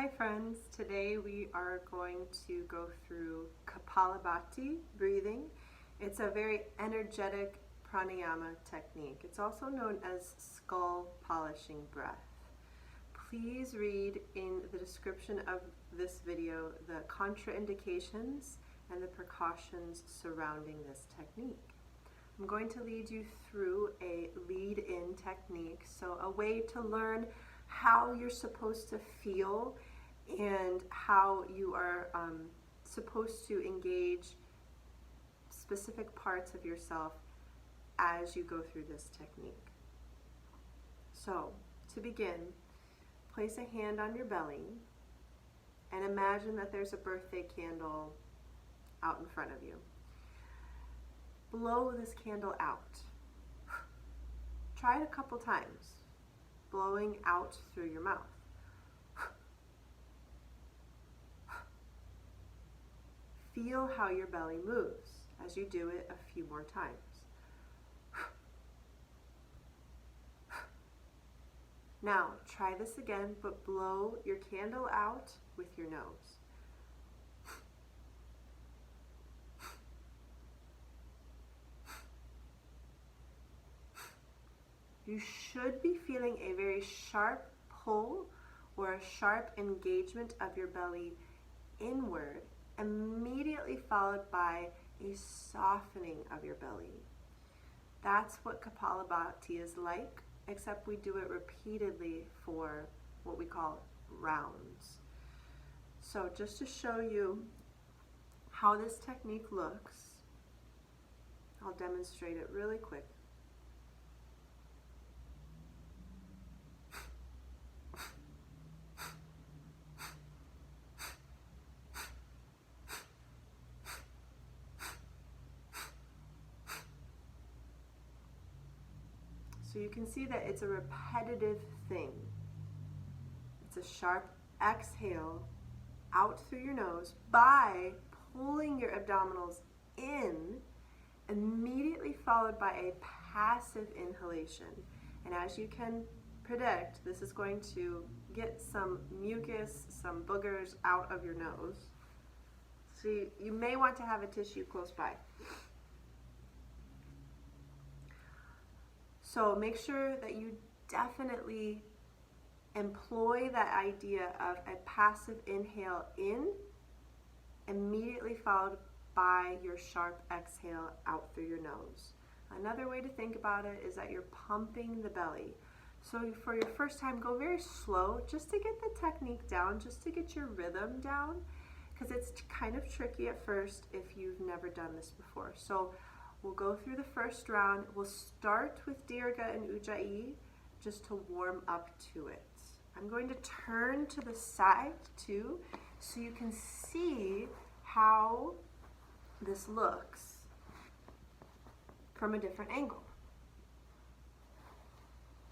Hi friends, today we are going to go through Kapalabati breathing. It's a very energetic pranayama technique. It's also known as skull polishing breath. Please read in the description of this video the contraindications and the precautions surrounding this technique. I'm going to lead you through a lead-in technique, so a way to learn how you're supposed to feel and how you are supposed to engage specific parts of yourself as you go through this technique. So, to begin, place a hand on your belly and imagine that there's a birthday candle out in front of you. Blow this candle out. Try it a couple times, blowing out through your mouth. Feel how your belly moves as you do it a few more times. Now, try this again, but blow your candle out with your nose. You should be feeling a very sharp pull or a sharp engagement of your belly inward, immediately followed by a softening of your belly. That's what Kapalabati is like, except we do it repeatedly for what we call rounds. So just to show you how this technique looks, I'll demonstrate it really quick. So you can see that it's a repetitive thing. It's a sharp exhale out through your nose by pulling your abdominals in, immediately followed by a passive inhalation. And as you can predict, this is going to get some mucus, some boogers out of your nose. So you may want to have a tissue close by. So make sure that you definitely employ that idea of a passive inhale in, immediately followed by your sharp exhale out through your nose. Another way to think about it is that you're pumping the belly. So for your first time, go very slow just to get the technique down, just to get your rhythm down, because it's kind of tricky at first if you've never done this before. So we'll go through the first round. We'll start with Dirga and Ujjayi just to warm up to it. I'm going to turn to the side too so you can see how this looks from a different angle.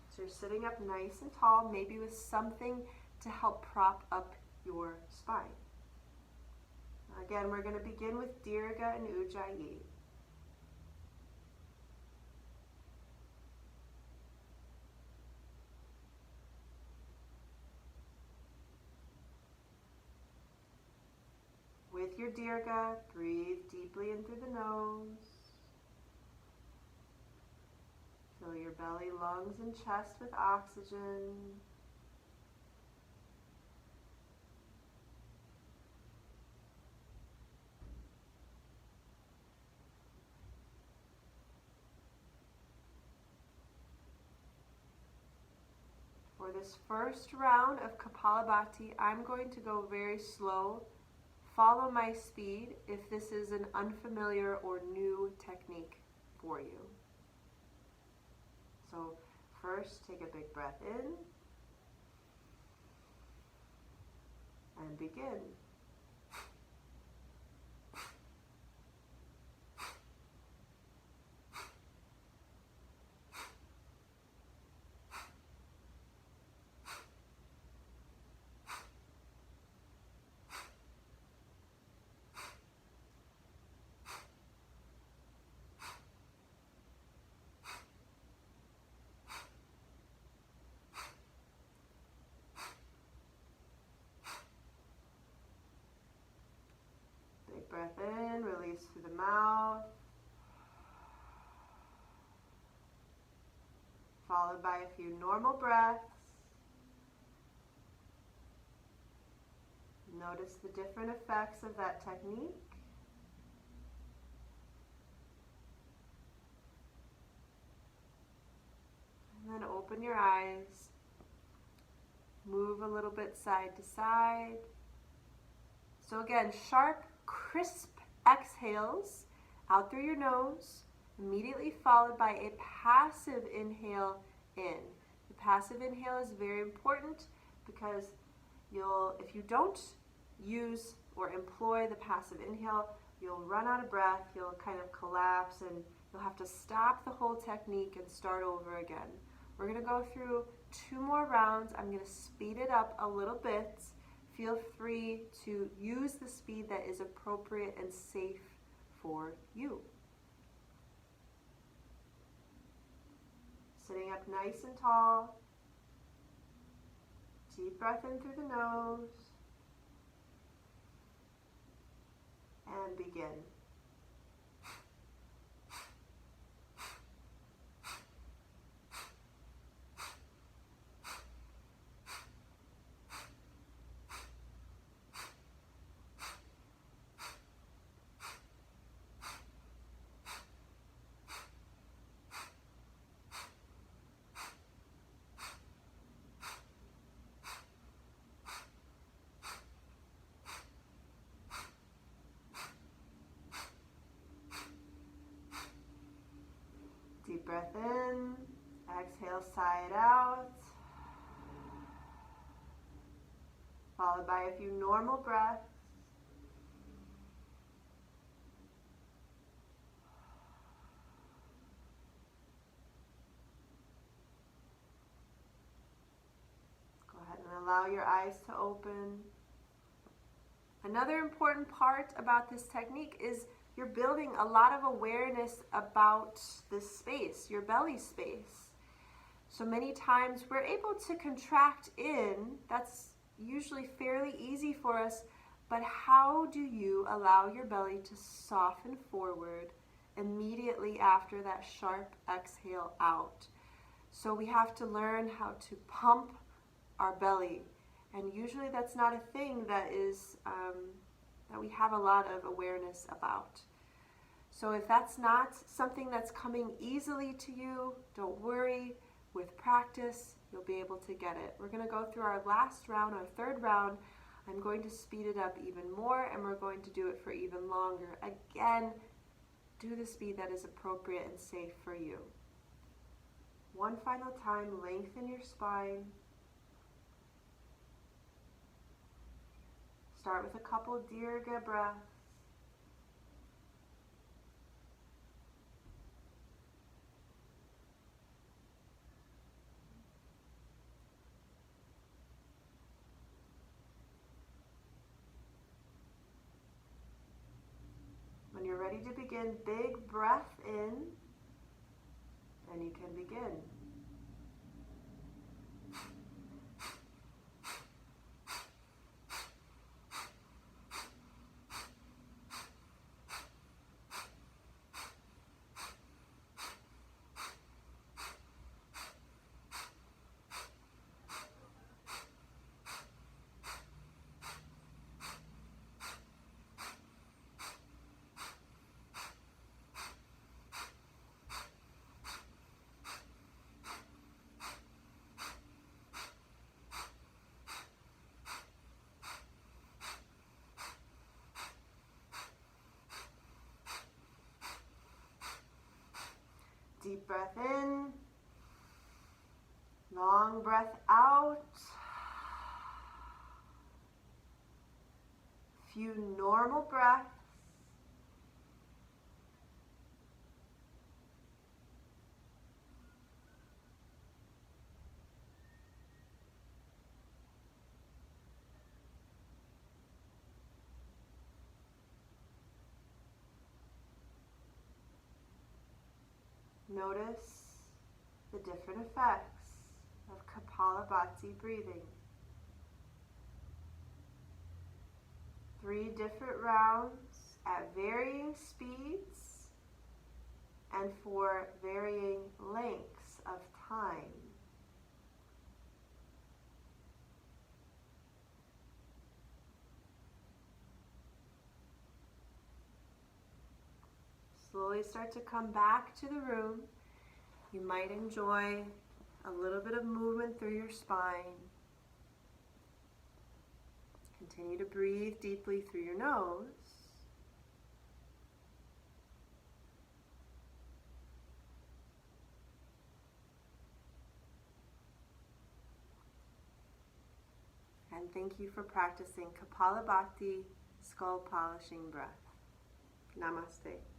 So you're sitting up nice and tall, maybe with something to help prop up your spine. Again, we're going to begin with Dirga and Ujjayi. With your Dirga, breathe deeply in through the nose. Fill your belly, lungs, and chest with oxygen. For this first round of Kapalabati, I'm going to go very slow. Follow my speed if this is an unfamiliar or new technique for you. So first, take a big breath in and begin. breath in, release through the mouth. Followed by a few normal breaths. Notice the different effects of that technique. And then open your eyes. Move a little bit side to side. So again, sharp, crisp exhales out through your nose, immediately followed by a passive inhale in. The passive inhale is very important because if you don't use or employ the passive inhale, you'll run out of breath, you'll kind of collapse, and you'll have to stop the whole technique and start over again. We're going to go through 2 more rounds. I'm going to speed it up a little bit. Feel free to use the speed that is appropriate and safe for you. Sitting up nice and tall. Deep breath in through the nose. And begin. Deep breath in, exhale, sigh it out, followed by a few normal breaths. Go ahead and allow your eyes to open. Another important part about this technique is you're building a lot of awareness about this space, your belly space. So many times we're able to contract in. That's usually fairly easy for us, but how do you allow your belly to soften forward immediately after that sharp exhale out? So we have to learn how to pump our belly, and usually that's not a thing that we have a lot of awareness about. So if that's not something that's coming easily to you, don't worry. With practice, you'll be able to get it. We're going to go through our last round, our 3rd round. I'm going to speed it up even more, and we're going to do it for even longer. Again, do the speed that is appropriate and safe for you. One final time, lengthen your spine. Start with a couple Dirga breaths. When you're ready to begin, big breath in, and you can begin. Deep breath in, long breath out, few normal breaths. Notice the different effects of Kapalabati breathing. 3 different rounds. at varying speeds and for varying lengths of time. Slowly start to come back to the room. You might enjoy a little bit of movement through your spine. Continue to breathe deeply through your nose. And thank you for practicing Kapalabati skull polishing breath. Namaste.